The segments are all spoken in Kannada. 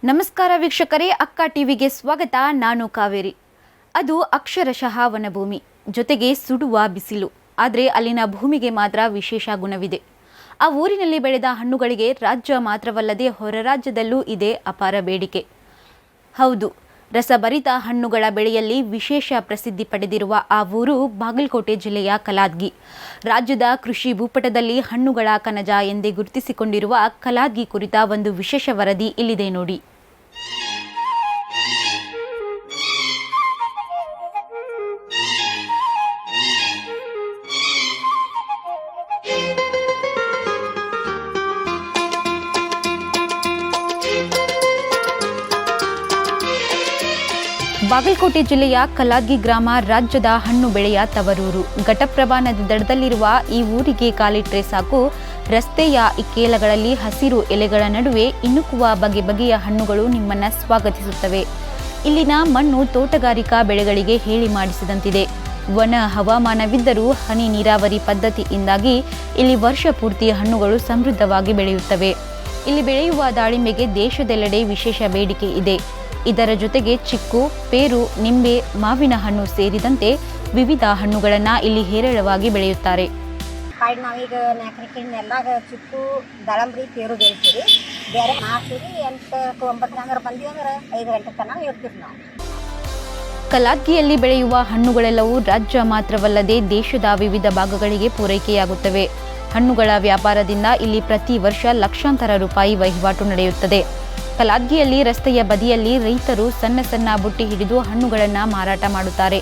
ನಮಸ್ಕಾರ ವೀಕ್ಷಕರೇ, ಅಕ್ಕ ಟಿವಿಗೆ ಸ್ವಾಗತ. ನಾನು ಕಾವೇರಿ. ಅದು ಅಕ್ಷರಶಃ ವನಭೂಮಿ, ಜೊತೆಗೆ ಸುಡುವ ಬಿಸಿಲು. ಆದರೆ ಅಲ್ಲಿನ ಭೂಮಿಗೆ ಮಾತ್ರ ವಿಶೇಷ ಗುಣವಿದೆ. ಆ ಊರಿನಲ್ಲಿ ಬೆಳೆದ ಹಣ್ಣುಗಳಿಗೆ ರಾಜ್ಯ ಮಾತ್ರವಲ್ಲದೆ ಹೊರ ರಾಜ್ಯದಲ್ಲೂ ಇದೆ ಅಪಾರ ಬೇಡಿಕೆ. ಹೌದು, ರಸಭರಿತ ಹಣ್ಣುಗಳ ಬೆಳೆಯಲ್ಲಿ ವಿಶೇಷ ಪ್ರಸಿದ್ಧಿ ಪಡೆದಿರುವ ಆ ಊರು ಬಾಗಲಕೋಟೆ ಜಿಲ್ಲೆಯ ಕಲಾದಗಿ. ರಾಜ್ಯದ ಕೃಷಿ ಭೂಪಟದಲ್ಲಿ ಹಣ್ಣುಗಳ ಕಣಜ ಎಂದೇ ಗುರುತಿಸಿಕೊಂಡಿರುವ ಕಲಾದಗಿ ಕುರಿತ ಒಂದು ವಿಶೇಷ ವರದಿ ಇಲ್ಲಿದೆ ನೋಡಿ. ಬಾಗಲಕೋಟೆ ಜಿಲ್ಲೆಯ ಕಲಾದಗಿ ಗ್ರಾಮ ರಾಜ್ಯದ ಹಣ್ಣು ಬೆಳೆಯ ತವರೂರು. ಘಟಪ್ರಭಾ ನದಿ ದಡದಲ್ಲಿರುವ ಈ ಊರಿಗೆ ಕಾಲಿಟ್ರೆ ಸಾಕು, ರಸ್ತೆಯ ಇಕ್ಕೆಲಗಳಲ್ಲಿ ಹಸಿರು ಎಲೆಗಳ ನಡುವೆ ಇಣುಕುವ ಬಗೆ ಬಗೆಯ ಹಣ್ಣುಗಳು ನಿಮ್ಮನ್ನ ಸ್ವಾಗತಿಸುತ್ತವೆ. ಇಲ್ಲಿನ ಮಣ್ಣು ತೋಟಗಾರಿಕಾ ಬೆಳೆಗಳಿಗೆ ಹೇಳಿ ಮಾಡಿಸಿದಂತಿದೆ. ವನ ಹವಾಮಾನವಿದ್ದರೂ ಹನಿ ನೀರಾವರಿ ಪದ್ಧತಿಯಿಂದಾಗಿ ಇಲ್ಲಿ ವರ್ಷ ಪೂರ್ತಿ ಹಣ್ಣುಗಳು ಸಮೃದ್ಧವಾಗಿ ಬೆಳೆಯುತ್ತವೆ. ಇಲ್ಲಿ ಬೆಳೆಯುವ ದಾಳಿಂಬೆಗೆ ದೇಶದೆಲ್ಲೆಡೆ ವಿಶೇಷ ಬೇಡಿಕೆ ಇದೆ. ಇದರ ಜೊತೆಗೆ ಚಿಕ್ಕು, ಪೇರು, ನಿಂಬೆ, ಮಾವಿನ ಹಣ್ಣು ಸೇರಿದಂತೆ ವಿವಿಧ ಹಣ್ಣುಗಳನ್ನು ಇಲ್ಲಿ ಹೇರಳವಾಗಿ ಬೆಳೆಯುತ್ತಾರೆ. ನಾವೀಗ ನೆಲ್ಲಾಗ ಚಿಕ್ಕು, ದಾಳಂಬ್ರಿ, ಪೇರು ಬೆಳಿತೀವಿ. ಬೇರೆ 4 8 9 ಬಂದೀವಿ ಅಂದ್ರೆ 5 ಗಂಟೆ ತನಕ ಇರ್ತೀವಿ ನಾವು. ಕಲಾದಗಿಯಲ್ಲಿ ಬೆಳೆಯುವ ಹಣ್ಣುಗಳೆಲ್ಲವೂ ರಾಜ್ಯ ಮಾತ್ರವಲ್ಲದೆ ದೇಶದ ವಿವಿಧ ಭಾಗಗಳಿಗೆ ಪೂರೈಕೆಯಾಗುತ್ತವೆ. ಹಣ್ಣುಗಳ ವ್ಯಾಪಾರದಿಂದ ಇಲ್ಲಿ ಪ್ರತಿ ವರ್ಷ ಲಕ್ಷಾಂತರ ರೂಪಾಯಿ ವಹಿವಾಟು ನಡೆಯುತ್ತದೆ. ಕಲಾದಗಿಯಲ್ಲಿ ರಸ್ತೆಯ ಬದಿಯಲ್ಲಿ ರೈತರು ಸಣ್ಣ ಸಣ್ಣ ಬುಟ್ಟಿ ಹಿಡಿದು ಹಣ್ಣುಗಳನ್ನು ಮಾರಾಟ ಮಾಡುತ್ತಾರೆ.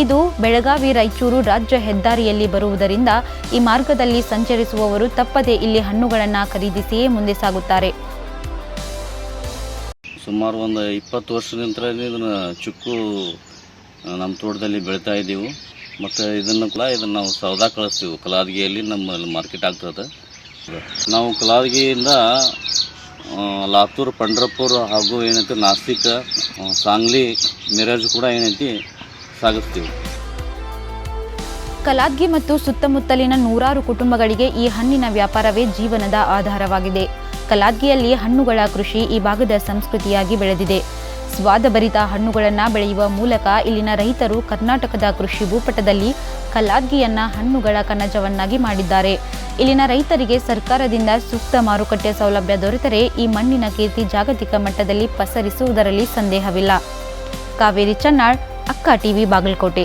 ಇದು ಬೆಳಗಾವಿ ರಾಯಚೂರು ರಾಜ್ಯ ಹೆದ್ದಾರಿಯಲ್ಲಿ ಬರುವುದರಿಂದ ಈ ಮಾರ್ಗದಲ್ಲಿ ಸಂಚರಿಸುವವರು ತಪ್ಪದೆ ಇಲ್ಲಿ ಹಣ್ಣುಗಳನ್ನು ಖರೀದಿಸಿಯೇ ಮುಂದೆ ಸಾಗುತ್ತಾರೆ. ಸುಮಾರು ಒಂದು 20 ವರ್ಷದಿಂದ ಇದನ್ನು ಚಿಕ್ಕು ನಮ್ಮ ತೋಟದಲ್ಲಿ ಬೆಳೀತಾ ಇದ್ದೀವಿ. ಮತ್ತು ಇದನ್ನು ನಾವು ಸೌದಾ ಕಳಿಸ್ತೀವಿ. ಕಲಾದಗಿಯಲ್ಲಿ ನಮ್ಮ ಮಾರ್ಕೆಟ್ ಆಗ್ತದೆ. ನಾವು ಕಲಾದಗಿಯಿಂದ ಲಾತೂರ್, ಪಂಡ್ರಪುರ ಹಾಗೂ ಏನೈತಿ ನಾಸಿಕ್, ಸಾಂಗ್ಲಿ, ಮಿರಜ್ ಕೂಡ ಏನೈತಿ ಸಾಗಿಸ್ತೀವಿ. ಕಲಾದಗಿ ಮತ್ತು ಸುತ್ತಮುತ್ತಲಿನ ನೂರಾರು ಕುಟುಂಬಗಳಿಗೆ ಈ ಹಣ್ಣಿನ ವ್ಯಾಪಾರವೇ ಜೀವನದ ಆಧಾರವಾಗಿದೆ. ಕಲಾದಗಿಯಲ್ಲಿ ಹಣ್ಣುಗಳ ಕೃಷಿ ಈ ಭಾಗದ ಸಂಸ್ಕೃತಿಯಾಗಿ ಬೆಳೆದಿದೆ. ಸ್ವಾದಭರಿತ ಹಣ್ಣುಗಳನ್ನು ಬೆಳೆಯುವ ಮೂಲಕ ಇಲ್ಲಿನ ರೈತರು ಕರ್ನಾಟಕದ ಕೃಷಿ ಭೂಪಟದಲ್ಲಿ ಕಲಾದಗಿಯನ್ನ ಹಣ್ಣುಗಳ ಕಣಜವನ್ನಾಗಿ ಮಾಡಿದ್ದಾರೆ. ಇಲ್ಲಿನ ರೈತರಿಗೆ ಸರ್ಕಾರದಿಂದ ಸೂಕ್ತ ಮಾರುಕಟ್ಟೆ ಸೌಲಭ್ಯ ದೊರೆತರೆ ಈ ಮಣ್ಣಿನ ಕೀರ್ತಿ ಜಾಗತಿಕ ಮಟ್ಟದಲ್ಲಿ ಪಸರಿಸುವುದರಲ್ಲಿ ಸಂದೇಹವಿಲ್ಲ. ಕಾವೇರಿ ಚನ್ನಾಳ್, ಅಕ್ಕ ಟಿವಿ, ಬಾಗಲಕೋಟೆ.